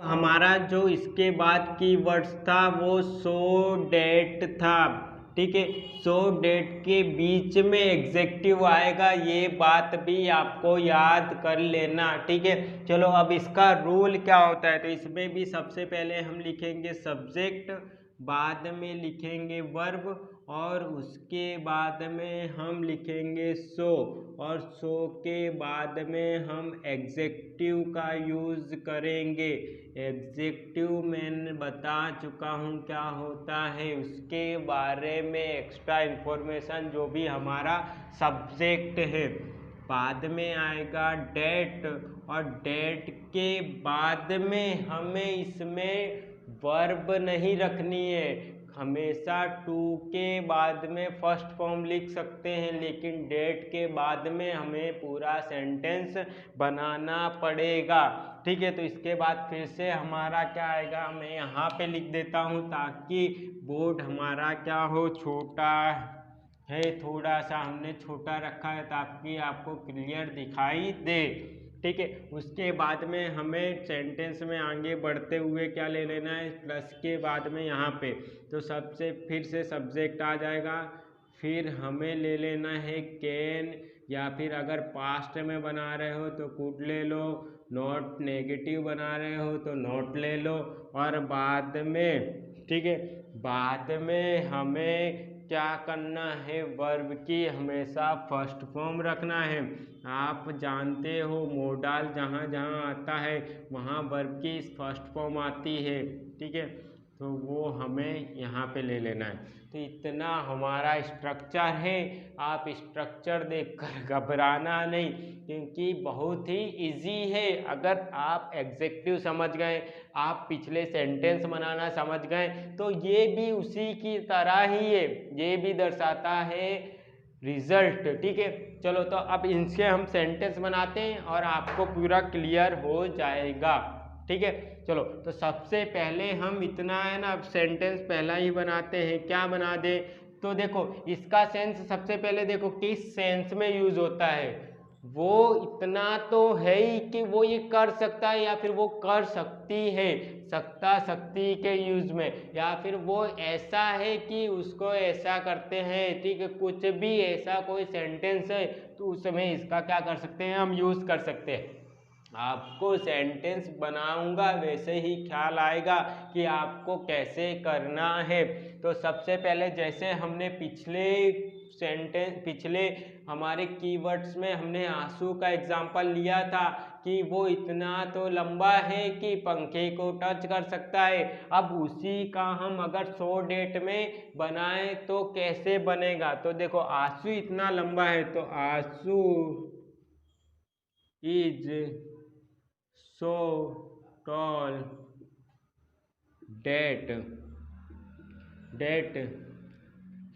हमारा जो इसके बाद कीवर्ड्स था वो सो डेट था। ठीक है, सो डेट के बीच में एग्जेक्टिव आएगा, ये बात भी आपको याद कर लेना। ठीक है, चलो अब इसका रूल क्या होता है। तो इसमें भी सबसे पहले हम लिखेंगे सब्जेक्ट, बाद में लिखेंगे वर्ब, और उसके बाद में हम लिखेंगे सो, और सो के बाद में हम एग्जेक्टिव का यूज़ करेंगे। एग्जेक्टिव मैंने बता चुका हूँ क्या होता है, उसके बारे में एक्स्ट्रा इन्फॉर्मेशन जो भी हमारा सब्जेक्ट है। बाद में आएगा डेट, और डेट के बाद में हमें इसमें वर्ब नहीं रखनी है। हमेशा टू के बाद में फर्स्ट फॉर्म लिख सकते हैं, लेकिन डेट के बाद में हमें पूरा सेंटेंस बनाना पड़ेगा। ठीक है, तो इसके बाद फिर से हमारा क्या आएगा, मैं यहाँ पे लिख देता हूँ ताकि बोर्ड हमारा क्या हो, छोटा है, थोड़ा सा हमने छोटा रखा है ताकि आपको क्लियर दिखाई दे। ठीक है, उसके बाद में हमें सेंटेंस में आगे बढ़ते हुए क्या ले लेना है, प्लस के बाद में यहाँ पे तो सबसे फिर से सब्जेक्ट आ जाएगा। फिर हमें ले लेना है कैन, या फिर अगर पास्ट में बना रहे हो तो कुड ले लो, नॉट नेगेटिव बना रहे हो तो नॉट ले लो, और बाद में ठीक है, बाद में हमें क्या करना है, वर्ब की हमेशा फर्स्ट फॉर्म रखना है। आप जानते हो मोडाल जहाँ जहाँ आता है वहाँ वर्ब की फर्स्ट फॉर्म आती है। ठीक है, तो वो हमें यहाँ पे ले लेना है। तो इतना हमारा स्ट्रक्चर है, आप स्ट्रक्चर देखकर घबराना नहीं, क्योंकि बहुत ही इजी है। अगर आप एग्जेक्टिव समझ गए, आप पिछले सेंटेंस बनाना समझ गए, तो ये भी उसी की तरह ही है, ये भी दर्शाता है रिजल्ट। ठीक है, चलो तो अब इनसे हम सेंटेंस बनाते हैं और आपको पूरा क्लियर हो जाएगा। ठीक है, चलो तो सबसे पहले हम इतना है ना, सेंटेंस पहला ही बनाते हैं। क्या बना दे, तो देखो इसका सेंस सबसे पहले देखो किस सेंस में यूज होता है। वो इतना तो है ही कि वो ये कर सकता है या फिर वो कर सकती है, सकता शक्ति के यूज में, या फिर वो ऐसा है कि उसको ऐसा करते हैं। ठीक है, कुछ भी ऐसा कोई सेंटेंस है तो उसमें इसका क्या कर सकते हैं, हम यूज कर सकते हैं। आपको सेंटेंस बनाऊंगा वैसे ही ख्याल आएगा कि आपको कैसे करना है। तो सबसे पहले जैसे हमने पिछले हमारे कीवर्ड्स में हमने आंसू का एग्जाम्पल लिया था कि वो इतना तो लंबा है कि पंखे को टच कर सकता है। अब उसी का हम अगर सो डेट में बनाएं तो कैसे बनेगा, तो देखो आंसू इतना लंबा है तो Ansu is so tall that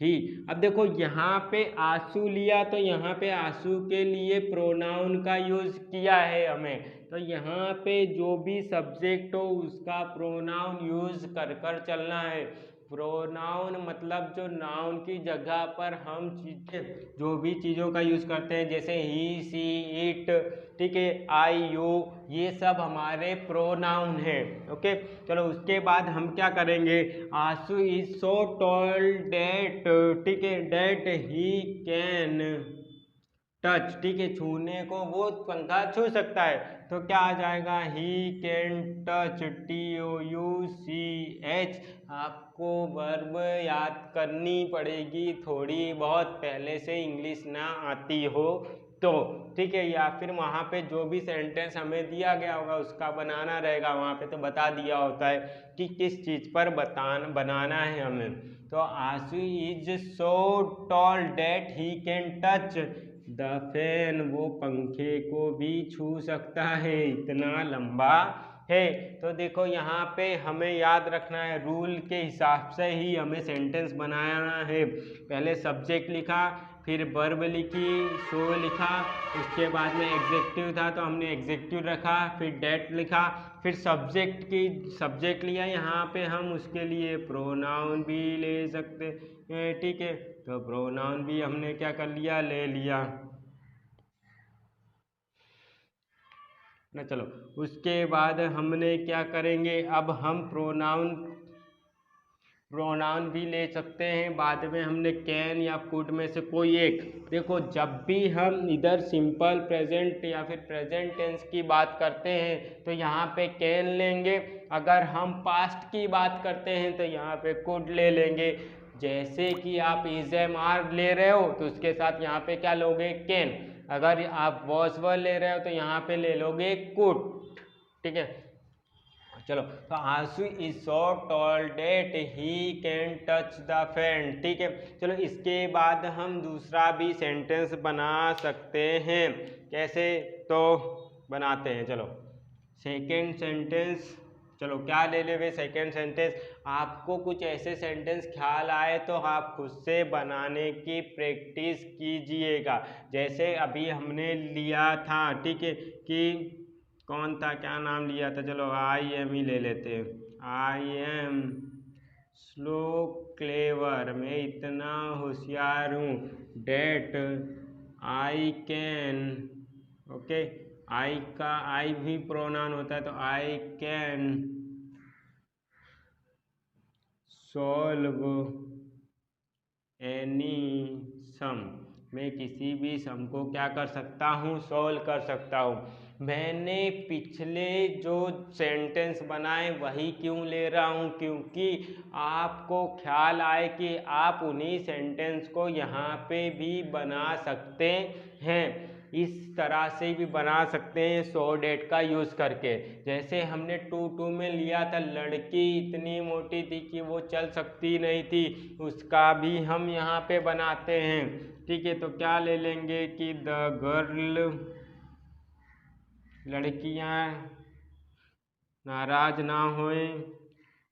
ही। अब देखो यहाँ पे आंसू लिया तो यहाँ पे आंसू के लिए प्रोनाउन का यूज किया है हमें, तो यहाँ पे जो भी सब्जेक्ट हो उसका प्रोनाउन यूज कर कर चलना है। प्रोनाउन मतलब जो नाउन की जगह पर हम चीजें जो भी चीज़ों का यूज करते हैं, जैसे ही सी इट, ठीक है, आई यू, ये सब हमारे प्रोनाउन है। ओके, चलो उसके बाद हम क्या करेंगे, आंसू इज सो टॉल डेट, ठीक है, डेट ही कैन टच, ठीक है, छूने को वो पंखा छू सकता है, तो क्या आ जाएगा, ही कैन टच, TOUCH। आपको वर्ब याद करनी पड़ेगी थोड़ी बहुत, पहले से इंग्लिश ना आती हो तो। ठीक है, या फिर वहाँ पे जो भी सेंटेंस हमें दिया गया होगा उसका बनाना रहेगा, वहाँ पे तो बता दिया होता है कि किस चीज़ पर बनाना है हमें। तो Ansu is so tall that he can touch the fan, वो पंखे को भी छू सकता है, इतना लंबा है। तो देखो यहाँ पे हमें याद रखना है, रूल के हिसाब से ही हमें सेंटेंस बनाना है। पहले सब्जेक्ट लिखा, फिर वर्ब लिखी, सो लिखा, उसके बाद में एग्जेक्टिव था तो हमने एग्जेक्टिव रखा, फिर डेट लिखा, फिर सब्जेक्ट लिया, यहाँ पे हम उसके लिए प्रोनाउन भी ले सकते हैं। ठीक है, तो प्रोनाउन भी हमने क्या कर लिया, ले लिया। ना। चलो उसके बाद हमने क्या करेंगे, अब हम प्रोनाउन भी ले सकते हैं। बाद में हमने कैन या कुड में से कोई एक। देखो जब भी हम इधर सिंपल प्रेजेंट या फिर प्रेजेंट टेंस की बात करते हैं तो यहाँ पे कैन लेंगे। अगर हम पास्ट की बात करते हैं तो यहाँ पे कुड ले लेंगे। जैसे कि आप इज एम आर ले रहे हो तो उसके साथ यहाँ पे क्या लोगे, कैन। अगर आप वॉज वर ले रहे हो तो यहाँ पे ले लोगे कुड। ठीक है, चलो तो Ansu is so tall that he can touch the fan. ठीक है, चलो इसके बाद हम दूसरा भी सेंटेंस बना सकते हैं। कैसे, तो बनाते हैं। चलो सेकेंड सेंटेंस, चलो क्या ले ले वे सेकेंड सेंटेंस। आपको कुछ ऐसे सेंटेंस ख्याल आए तो आप खुद से बनाने की प्रैक्टिस कीजिएगा। जैसे अभी हमने लिया था, ठीक है, कि कौन था, क्या नाम लिया था, चलो आई एम ही ले लेते हैं। आई एम स्लो क्लेवर, मैं इतना होशियार हूँ। डेट आई कैन, ओके, आई का आई भी प्रोनाउन होता है तो आई कैन सॉल्व एनी सम, मैं किसी भी सम को क्या कर सकता हूँ, सॉल्व कर सकता हूँ। मैंने पिछले जो सेंटेंस बनाए वही क्यों ले रहा हूँ, क्योंकि आपको ख्याल आए कि आप उन्हीं सेंटेंस को यहाँ पे भी बना सकते हैं। इस तरह से भी बना सकते हैं सो डेट का यूज़ करके। जैसे हमने टू में लिया था, लड़की इतनी मोटी थी कि वो चल सकती नहीं थी, उसका भी हम यहाँ पे बनाते हैं। ठीक है, तो क्या ले लेंगे कि द गर्ल, लड़कियाँ नाराज ना होए,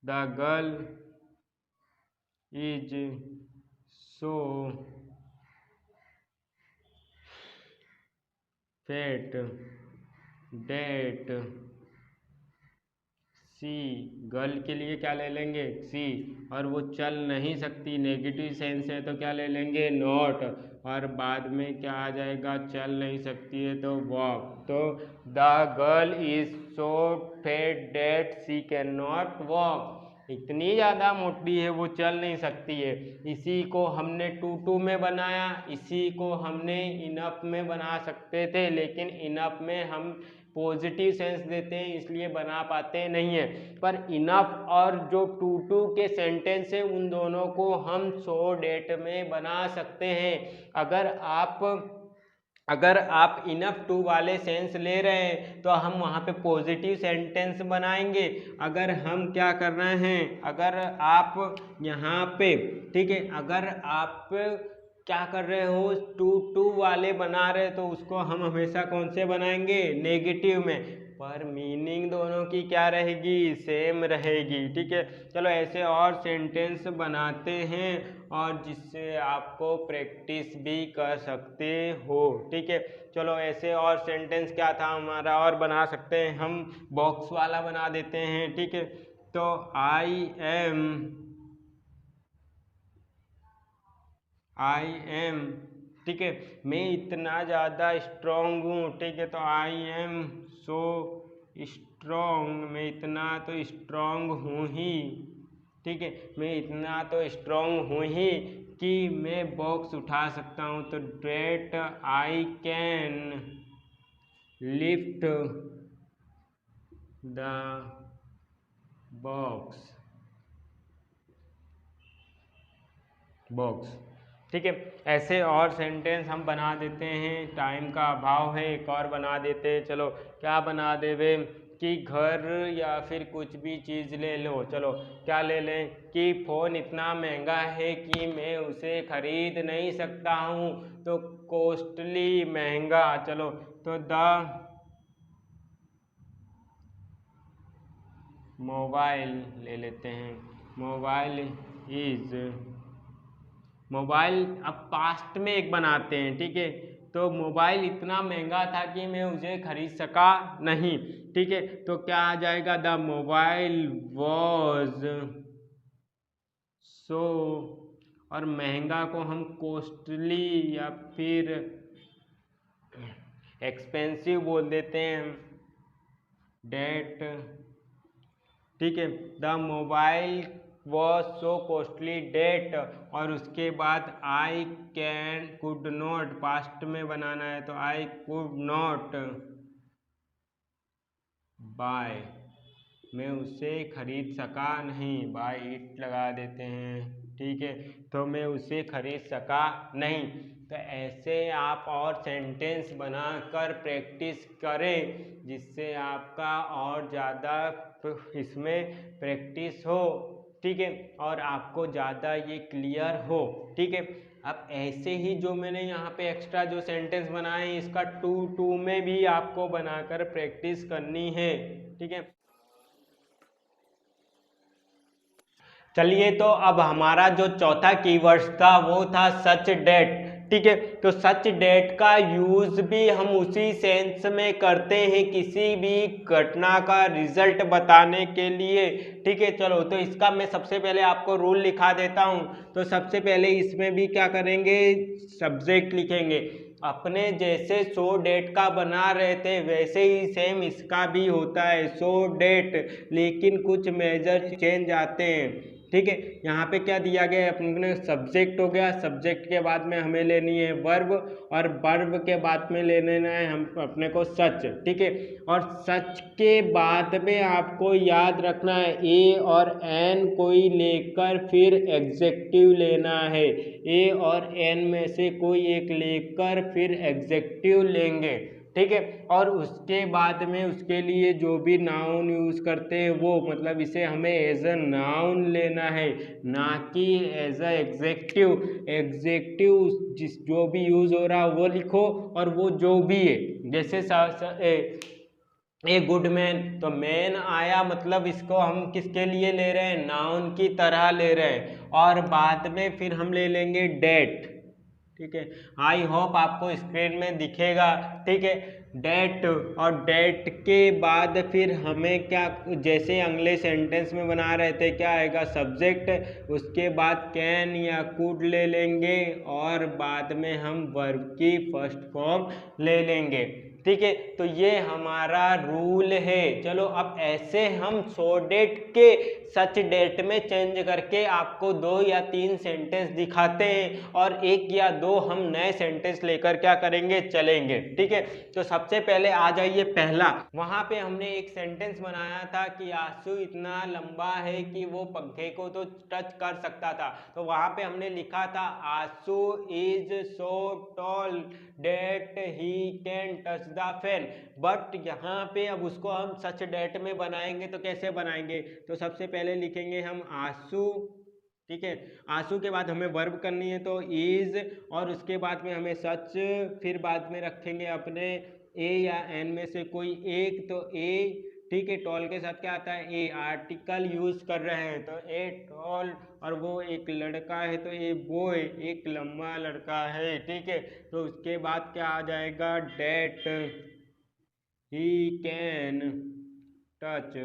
the girl is so fat that she, girl के लिए क्या ले लेंगे, सी, और वो चल नहीं सकती, नेगेटिव सेंस है तो क्या ले लेंगे, नॉट, और बाद में क्या आ जाएगा, चल नहीं सकती है तो वॉक। तो the girl is so fat that she can not walk, इतनी ज़्यादा मोटी है वो चल नहीं सकती है। इसी को हमने टू में बनाया, इसी को हमने इनफ में बना सकते थे, लेकिन इनफ में हम पॉजिटिव सेंस देते हैं इसलिए बना पाते नहीं है। पर इनफ और जो टू के सेंटेंस है उन दोनों को हम सो डेट में बना सकते हैं। अगर आप इनफ टू वाले सेंस ले रहे हैं तो हम वहाँ पे पॉजिटिव सेंटेंस बनाएंगे। अगर हम क्या कर रहे हैं, अगर आप यहाँ पे, ठीक है, अगर आप क्या कर रहे हो, टू वाले बना रहे तो उसको हम हमेशा कौन से बनाएंगे, नेगेटिव में, पर मीनिंग दोनों की क्या रहेगी, सेम रहेगी। ठीक है, चलो ऐसे और सेंटेंस बनाते हैं और जिससे आपको प्रैक्टिस भी कर सकते हो। ठीक है, चलो ऐसे और सेंटेंस क्या था हमारा, और बना सकते हैं हम, बॉक्स वाला बना देते हैं। ठीक है, तो आई एम, ठीक है, मैं इतना ज़्यादा स्ट्रॉन्ग हूँ। ठीक है, तो आई एम सो स्ट्रॉन्ग, मैं इतना तो स्ट्रॉन्ग हूँ ही। ठीक है, मैं इतना तो स्ट्रॉन्ग हूँ ही कि मैं बॉक्स उठा सकता हूँ। तो that I can lift the box. ठीक है, ऐसे और सेंटेंस हम बना देते हैं। टाइम का अभाव है, एक और बना देते हैं। चलो क्या बना देवे कि घर या फिर कुछ भी चीज़ ले लो। चलो क्या ले लें कि फ़ोन इतना महंगा है कि मैं उसे खरीद नहीं सकता हूँ, तो कॉस्टली, महंगा। चलो तो द मोबाइल ले लेते हैं, मोबाइल इज, मोबाइल अब पास्ट में एक बनाते हैं। ठीक है, तो मोबाइल इतना महंगा था कि मैं उसे खरीद सका नहीं। ठीक है, तो क्या आ जाएगा, द मोबाइल वॉज सो, और महंगा को हम कॉस्टली या फिर एक्सपेंसिव बोल देते हैं। डेट, ठीक है, the mobile was so costly that, और उसके बाद I can could not, past में बनाना है तो आई कुड नॉट बाय, मैं उसे खरीद सका नहीं, बाय इट लगा देते हैं, ठीक है, तो मैं उसे खरीद सका नहीं। तो ऐसे आप और सेंटेंस बनाकर प्रैक्टिस करें जिससे आपका और ज़्यादा इसमें प्रैक्टिस हो, ठीक है, और आपको ज़्यादा ये क्लियर हो, ठीक है। अब ऐसे ही जो मैंने यहाँ पे एक्स्ट्रा जो सेंटेंस बनाए हैं इसका 2 में भी आपको बनाकर प्रैक्टिस करनी है, ठीक है। चलिए, तो अब हमारा जो चौथा कीवर्ड्स था वो था सच डेट, ठीक है। तो सच डेट का यूज भी हम उसी सेंस में करते हैं किसी भी घटना का रिजल्ट बताने के लिए, ठीक है। चलो, तो इसका मैं सबसे पहले आपको रूल लिखा देता हूं। तो सबसे पहले इसमें भी क्या करेंगे, सब्जेक्ट लिखेंगे, अपने जैसे सो डेट का बना रहे थे वैसे ही सेम इसका भी होता है सो डेट, लेकिन कुछ मेजर चेंज आते हैं, ठीक है। यहाँ पे क्या दिया गया है, अपने सब्जेक्ट हो गया, सब्जेक्ट के बाद में हमें लेनी है वर्ब, और वर्ब के बाद में ले लेना है हम अपने को सच, ठीक है। और सच के बाद में आपको याद रखना है ए और एन कोई लेकर फिर एग्जेक्टिव लेना है, ए और एन में से कोई एक लेकर फिर एग्जेक्टिव लेंगे, ठीक है। और उसके बाद में उसके लिए जो भी नाउन यूज करते हैं वो, मतलब इसे हमें एज अ नाउन लेना है, ना कि एज अ एग्जेक्टिव। एग्जेक्टिव जिस जो भी यूज हो रहा है वो लिखो, और वो जो भी है, जैसे ए गुड मैन, तो मैन आया मतलब इसको हम किसके लिए ले रहे हैं, नाउन की तरह ले रहे हैं, और बाद में फिर हम ले लेंगे डेट, ठीक है। आई होप आपको स्क्रीन में दिखेगा, ठीक है, डेट। और डेट के बाद फिर हमें क्या, जैसे अगले सेंटेंस में बना रहे थे, क्या आएगा, सब्जेक्ट, उसके बाद कैन या कुड ले लेंगे, और बाद में हम वर्ब की फर्स्ट फॉर्म ले लेंगे, ठीक है। तो ये हमारा रूल है। चलो, अब ऐसे हम सो डेट के सच डेट में चेंज करके आपको 2 या 3 सेंटेंस दिखाते हैं, और 1 या 2 हम नए सेंटेंस लेकर क्या करेंगे, चलेंगे, ठीक है। तो सबसे पहले आ जाइए पहला, वहां पे हमने एक सेंटेंस बनाया था कि आंसू इतना लंबा है कि वो पंखे को तो टच कर सकता था, तो वहां पे हमने लिखा था Ansu is so tall that he can touch the fan. But यहाँ पे अब उसको हम सच डेट में बनाएंगे तो कैसे बनाएंगे, तो सबसे पहले लिखेंगे हम आंसू, ठीक है। आंसू के बाद हमें वर्ब करनी है तो इज, और उसके बाद में हमें सच, फिर बाद में रखेंगे अपने ए या एन में से कोई एक, तो ए, ठीक है। टॉल के साथ क्या आता है, ए, आर्टिकल यूज कर रहे हैं तो ए टॉल, और वो एक लड़का है तो ए बॉय, एक लंबा लड़का है, ठीक है। तो उसके बाद क्या आ जाएगा, that he can touch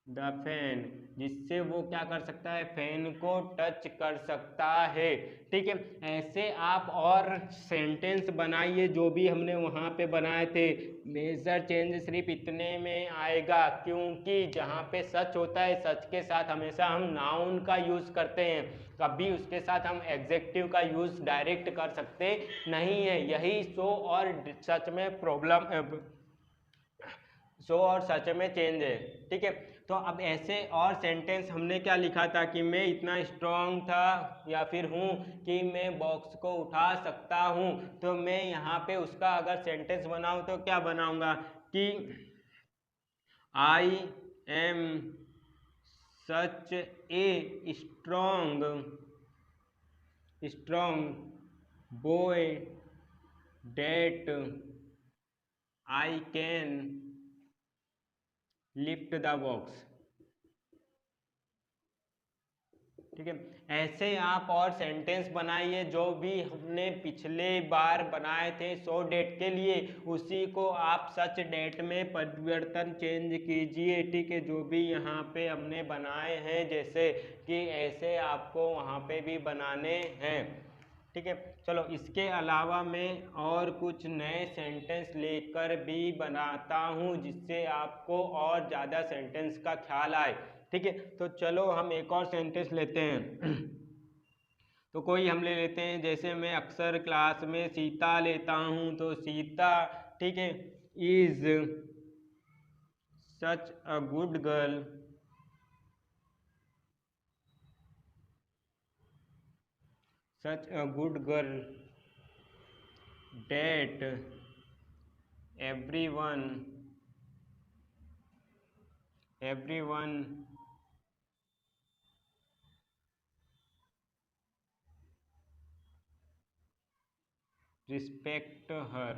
the fan, जिससे वो क्या कर सकता है, फैन को टच कर सकता है, ठीक है। ऐसे आप और सेंटेंस बनाइए जो भी हमने वहाँ पे बनाए थे। मेजर चेंज सिर्फ इतने में आएगा क्योंकि जहाँ पे सच होता है सच के साथ हमेशा हम नाउन का यूज करते हैं, कभी उसके साथ हम एग्जेक्टिव का यूज डायरेक्ट कर सकते नहीं है। यही सो और सच में प्रॉब्लम, सो और सच में चेंज है, ठीक है। तो अब ऐसे और सेंटेंस हमने क्या लिखा था कि मैं इतना स्ट्रांग था या फिर हूँ कि मैं बॉक्स को उठा सकता हूँ, तो मैं यहाँ पे उसका अगर सेंटेंस बनाऊँ तो क्या बनाऊँगा कि I am such a strong boy that I can lift the box, ठीक है। ऐसे आप और सेंटेंस बनाइए जो भी हमने पिछले बार बनाए थे सो डेट के लिए, उसी को आप सच डेट में परिवर्तन चेंज कीजिए, ठीक है। जो भी यहाँ पे हमने बनाए हैं जैसे कि ऐसे आपको वहाँ पे भी बनाने हैं, ठीक है। चलो इसके अलावा मैं और कुछ नए सेंटेंस लेकर भी बनाता हूँ जिससे आपको और ज़्यादा सेंटेंस का ख्याल आए। ठीक है, तो चलो हम एक और सेंटेंस लेते हैं। तो कोई हम ले लेते हैं, जैसे मैं अक्सर क्लास में सीता लेता हूँ, तो सीता, ठीक है, is such a good girl, such a good girl that everyone respect her,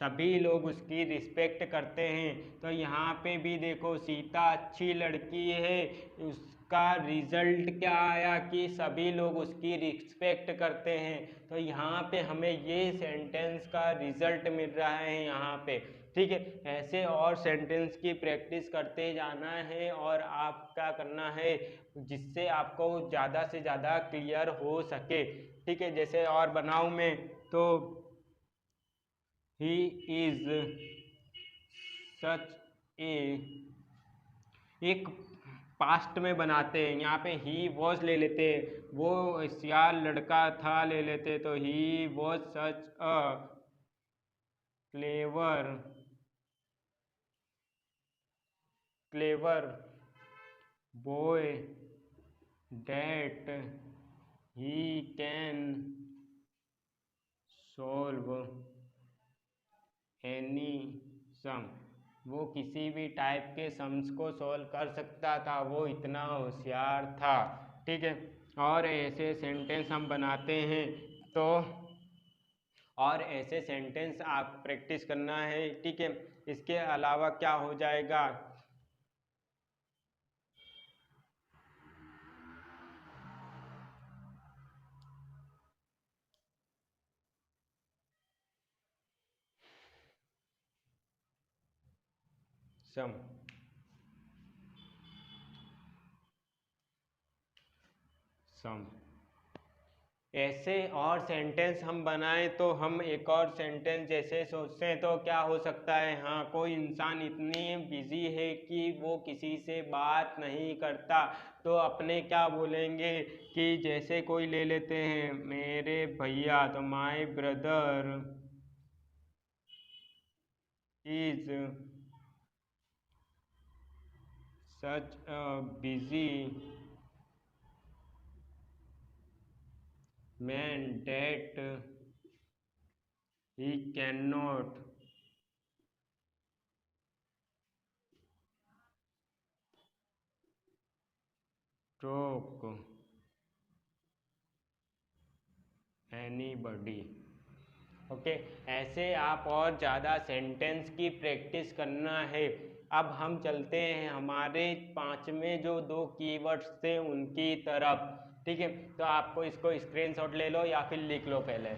सभी लोग उसकी रिस्पेक्ट करते हैं। तो यहाँ पे भी देखो सीता अच्छी लड़की है, उसका रिजल्ट क्या आया कि सभी लोग उसकी रिस्पेक्ट करते हैं। तो यहाँ पे हमें ये सेंटेंस का रिजल्ट मिल रहा है यहाँ पे। ठीक है, ऐसे और सेंटेंस की प्रैक्टिस करते जाना है और आप क्या करना है जिससे आपको ज़्यादा से ज़्यादा क्लियर हो सके। ठीक है, जैसे और बनाऊँ मैं तो ही इज सच ए, एक पास्ट में बनाते हैं, यहाँ पे ही वॉज ले लेते हैं, वो होशियार लड़का था ले लेते, तो he was such a clever boy that he can solve any sum, वो किसी भी टाइप के सम्स को सॉल्व कर सकता था, वो इतना होशियार था। ठीक है, और ऐसे सेंटेंस हम बनाते हैं। तो और ऐसे सेंटेंस आप प्रैक्टिस करना है। ठीक है, इसके अलावा क्या हो जाएगा, सम सम ऐसे और सेंटेंस हम बनाएं। तो हम एक और सेंटेंस जैसे सोचते हैं तो क्या हो सकता है, हाँ कोई इंसान इतनी बिजी है कि वो किसी से बात नहीं करता, तो अपने क्या बोलेंगे कि जैसे कोई ले लेते हैं मेरे भैया, तो my brother is such a busy man that he can not talk anybody. Okay, ऐसे आप और ज़्यादा सेंटेंस की प्रैक्टिस करना है। अब हम चलते हैं हमारे पांचवें जो दो कीवर्ड्स थे उनकी तरफ। ठीक है, तो आपको इसको स्क्रीनशॉट ले लो या फिर लिख लो पहले।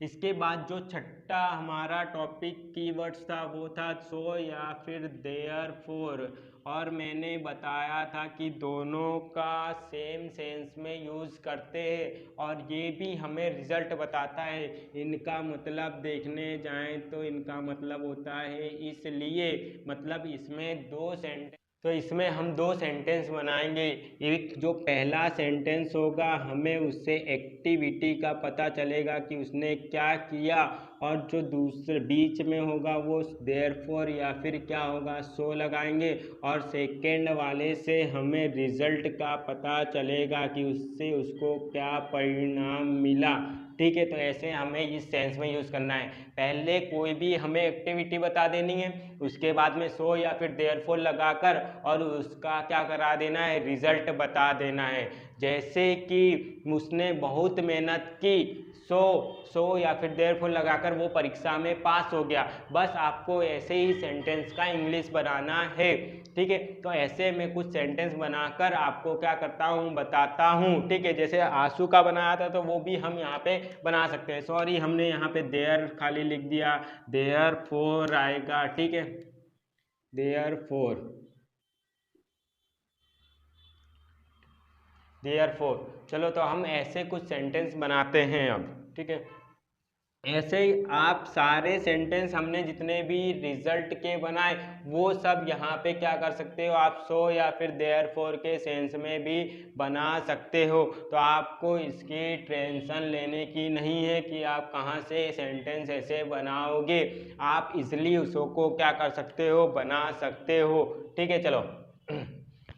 इसके बाद जो छठा हमारा टॉपिक कीवर्ड्स था वो था सो या फिर देयर फोर, और मैंने बताया था कि दोनों का सेम सेंस में यूज़ करते हैं और ये भी हमें रिजल्ट बताता है। इनका मतलब देखने जाएं तो इनका मतलब होता है इसलिए, मतलब इसमें दो सेंटेंस, तो इसमें हम दो सेंटेंस बनाएंगे। एक जो पहला सेंटेंस होगा हमें उससे एक्टिविटी का पता चलेगा कि उसने क्या किया, और जो दूसरे बीच में होगा वो देयरफॉर या फिर क्या होगा सो लगाएंगे, और सेकेंड वाले से हमें रिजल्ट का पता चलेगा कि उससे उसको क्या परिणाम मिला। ठीक है, तो ऐसे हमें इस सेंस में यूज़ करना है। पहले कोई भी हमें एक्टिविटी बता देनी है, उसके बाद में सो या फिर देयरफॉर लगाकर और उसका क्या करा देना है, रिजल्ट बता देना है। जैसे कि उसने बहुत मेहनत की, सो या फिर देयरफॉर लगाकर वो परीक्षा में पास हो गया। बस आपको ऐसे ही सेंटेंस का इंग्लिश बनाना है, ठीक है। तो ऐसे में कुछ सेंटेंस बनाकर आपको क्या करता हूँ, बताता हूँ, ठीक है। जैसे आंसू का बनाया था तो वो भी हम यहाँ पे बना सकते हैं। सॉरी, हमने यहाँ पे देयर खाली लिख दिया, देयरफॉर आएगा, ठीक है, देयरफॉर, देयरफॉर। चलो तो हम ऐसे कुछ सेंटेंस बनाते हैं अब, ठीक है। ऐसे ही आप सारे सेंटेंस हमने जितने भी रिजल्ट के बनाए वो सब यहाँ पे क्या कर सकते हो, आप सो या फिर देयरफॉर के सेंस में भी बना सकते हो। तो आपको इसकी टेंशन लेने की नहीं है कि आप कहाँ से सेंटेंस ऐसे बनाओगे, आप इजली उसको क्या कर सकते हो, बना सकते हो, ठीक है। चलो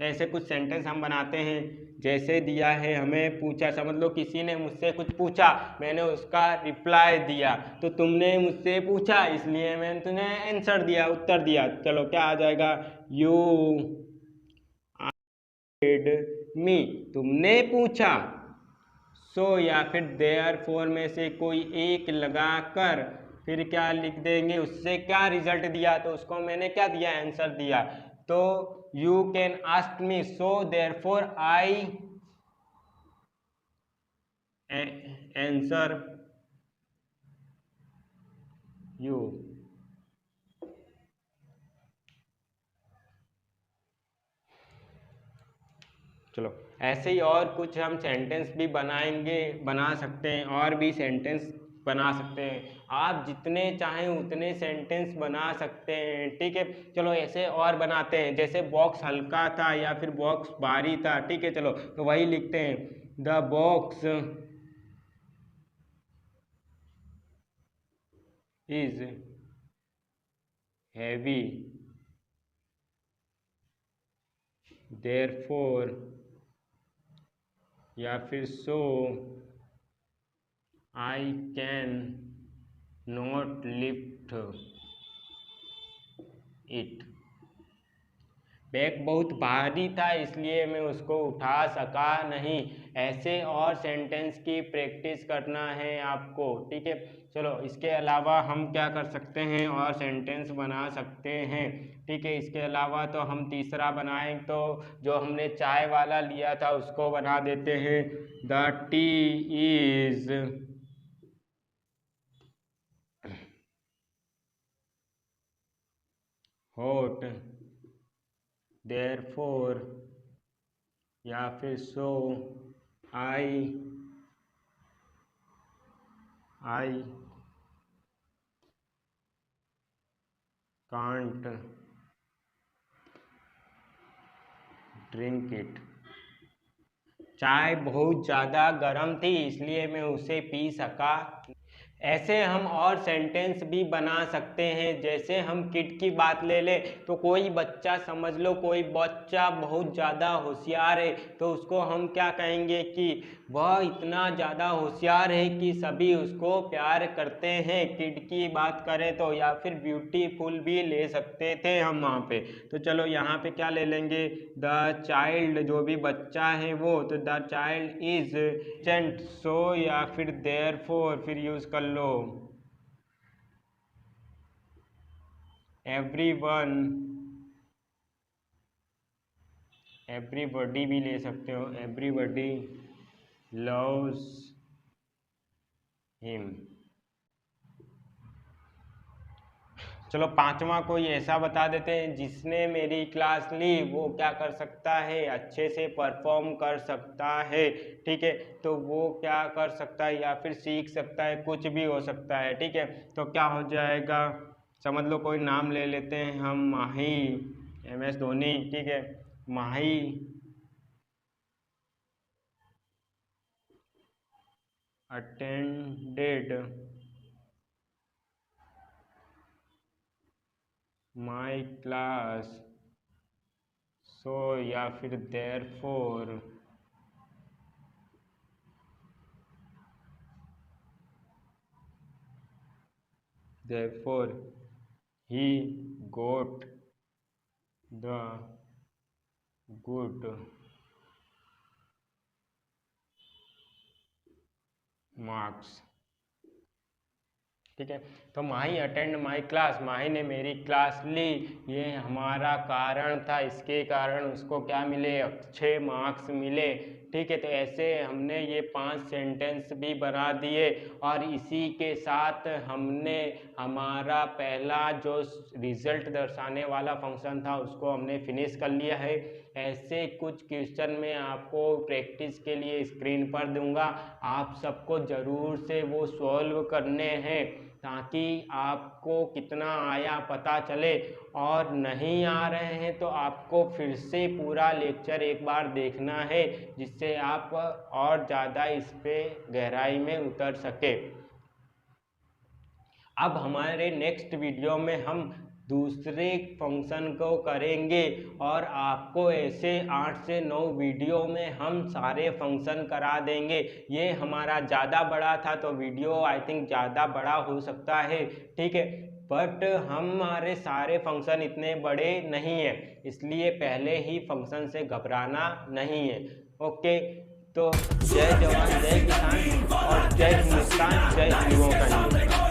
ऐसे कुछ सेंटेंस हम बनाते हैं। जैसे दिया है हमें, पूछा, समझ लो किसी ने मुझसे कुछ पूछा, मैंने उसका रिप्लाई दिया, तो तुमने मुझसे पूछा इसलिए मैंने तुम्हें आंसर दिया, उत्तर दिया। चलो क्या आ जाएगा, यू आस्क्ड मी, तुमने पूछा। सो या फिर देयरफॉर में से कोई एक लगाकर फिर क्या लिख देंगे, उससे क्या रिजल्ट दिया, तो उसको मैंने क्या दिया, आंसर दिया। तो you can ask me, so therefore I answer you. चलो ऐसे ही और कुछ हम सेंटेंस भी बनाएंगे, बना सकते हैं, और भी सेंटेंस बना सकते हैं। आप जितने चाहें उतने सेंटेंस बना सकते हैं, ठीक है। चलो ऐसे और बनाते हैं। जैसे बॉक्स हल्का था या फिर बॉक्स भारी था, ठीक है। चलो तो वही लिखते हैं, the box is heavy, therefore या फिर so I can not lift it. Bag बहुत भारी था इसलिए मैं उसको उठा सका नहीं। ऐसे और सेंटेंस की प्रैक्टिस करना है आपको, ठीक है। चलो इसके अलावा हम क्या कर सकते हैं, और सेंटेंस बना सकते हैं, ठीक है। इसके अलावा तो हम तीसरा बनाएं तो जो हमने चाय वाला लिया था उसको बना देते हैं, the T is hot, therefore या फिर so I can't drink it. चाय बहुत ज़्यादा गर्म थी इसलिए मैं उसे पी सका। ऐसे हम और सेंटेंस भी बना सकते हैं। जैसे हम किड की बात ले ले तो कोई बच्चा, समझ लो कोई बच्चा बहुत ज़्यादा होशियार है, तो उसको हम क्या कहेंगे कि वह इतना ज़्यादा होशियार है कि सभी उसको प्यार करते हैं। किड की बात करें तो, या फिर ब्यूटीफुल भी ले सकते थे हम वहाँ पे। तो चलो यहाँ पे क्या ले लेंगे, द चाइल्ड, जो भी बच्चा है वो, तो द चाइल्ड इज इंटेलिजेंट, सो या फिर देयरफॉर फिर यूज कर लो एवरीवन, एवरीबॉडी भी ले सकते हो, एवरीबॉडी लव्स हिम। चलो पांचवा कोई ऐसा बता देते हैं, जिसने मेरी क्लास ली वो क्या कर सकता है, अच्छे से परफॉर्म कर सकता है, ठीक है। तो वो क्या कर सकता है, या फिर सीख सकता है, कुछ भी हो सकता है, ठीक है। तो क्या हो जाएगा, समझ लो कोई नाम ले लेते हैं हम, माही, MS धोनी, ठीक है। माही अटेंडेड माई क्लास, सो या फिर therefore therefore he goat the good marks. ठीक है, तो माही अटेंड माई क्लास, माही ने मेरी क्लास ली, ये हमारा कारण था, इसके कारण उसको क्या मिले, अच्छे मार्क्स मिले। ठीक है, तो ऐसे हमने ये 5 सेंटेंस भी बना दिए और इसी के साथ हमने हमारा पहला जो रिजल्ट दर्शाने वाला फंक्शन था उसको हमने फिनिश कर लिया है। ऐसे कुछ क्वेश्चन मैं आपको प्रैक्टिस के लिए स्क्रीन पर दूंगा, आप सबको ज़रूर से वो सॉल्व करने हैं ताकि आपको कितना आया पता चले, और नहीं आ रहे हैं तो आपको फिर से पूरा लेक्चर एक बार देखना है जिससे आप और ज़्यादा इस पे गहराई में उतर सके। अब हमारे नेक्स्ट वीडियो में हम दूसरे फंक्शन को करेंगे और आपको ऐसे 8 से 9 वीडियो में हम सारे फंक्शन करा देंगे। ये हमारा ज़्यादा बड़ा था तो वीडियो आई थिंक ज़्यादा बड़ा हो सकता है। ठीक है, बट हमारे सारे फंक्शन इतने बड़े नहीं हैं, इसलिए पहले ही फंक्शन से घबराना नहीं है। ओके, तो जय जवान जय किसान और जय हिंदुस्तान, जय हिंदुओं का।